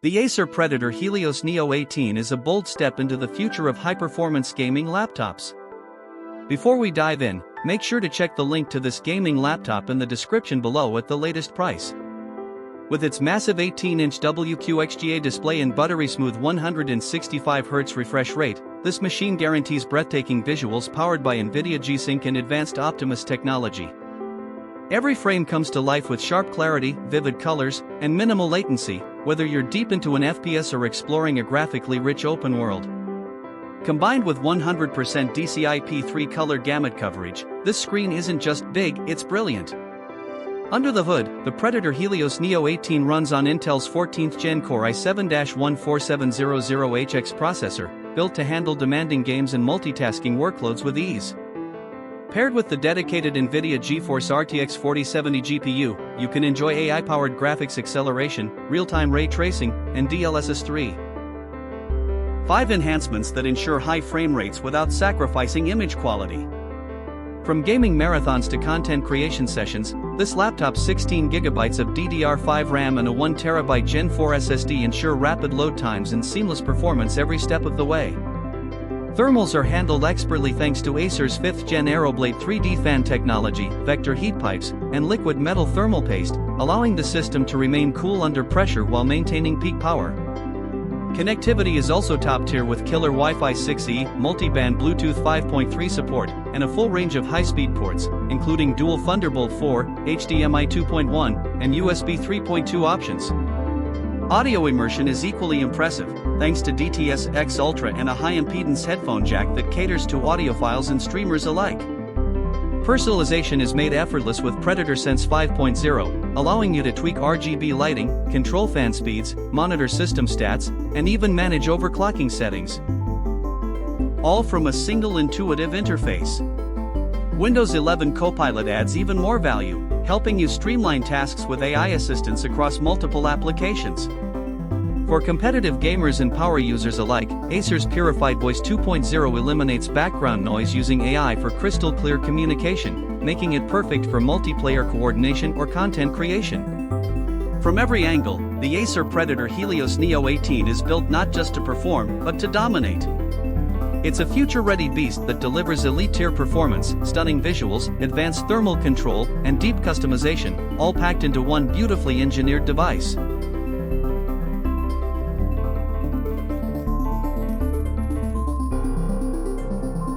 The Acer Predator Helios Neo 18 is a bold step into the future of high-performance gaming laptops. Before we dive in, make sure to check the link to this gaming laptop in the description below at the latest price. With its massive 18-inch WQXGA display and buttery-smooth 165Hz refresh rate, this machine guarantees breathtaking visuals powered by NVIDIA G-SYNC and advanced Optimus technology. Every frame comes to life with sharp clarity, vivid colors, and minimal latency, whether you're deep into an FPS or exploring a graphically rich open world. Combined with 100% DCI-P3 color gamut coverage, this screen isn't just big, it's brilliant. Under the hood, the Predator Helios Neo 18 runs on Intel's 14th Gen Core i7-14700HX processor, built to handle demanding games and multitasking workloads with ease. Paired with the dedicated NVIDIA GeForce RTX 4070 GPU, you can enjoy AI-powered graphics acceleration, real-time ray tracing, and DLSS 3. 5 enhancements that ensure high frame rates without sacrificing image quality. From gaming marathons to content creation sessions, this laptop's 16GB of DDR5 RAM and a 1TB Gen 4 SSD ensure rapid load times and seamless performance every step of the way. Thermals are handled expertly thanks to Acer's 5th Gen AeroBlade 3D fan technology, vector heat pipes, and liquid metal thermal paste, allowing the system to remain cool under pressure while maintaining peak power. Connectivity is also top tier with killer Wi-Fi 6E, multi-band Bluetooth 5.3 support, and a full range of high-speed ports, including dual Thunderbolt 4, HDMI 2.1, and USB 3.2 options. Audio immersion is equally impressive, thanks to DTS-X Ultra and a high-impedance headphone jack that caters to audiophiles and streamers alike. Personalization is made effortless with Predator Sense 5.0, allowing you to tweak RGB lighting, control fan speeds, monitor system stats, and even manage overclocking settings. All from a single intuitive interface. Windows 11 Copilot adds even more value, helping you streamline tasks with AI assistance across multiple applications. For competitive gamers and power users alike, Acer's Purified Voice 2.0 eliminates background noise using AI for crystal clear communication, making it perfect for multiplayer coordination or content creation. From every angle, the Acer Predator Helios Neo 18 is built not just to perform, but to dominate. It's a future-ready beast that delivers elite-tier performance, stunning visuals, advanced thermal control, and deep customization, all packed into one beautifully engineered device.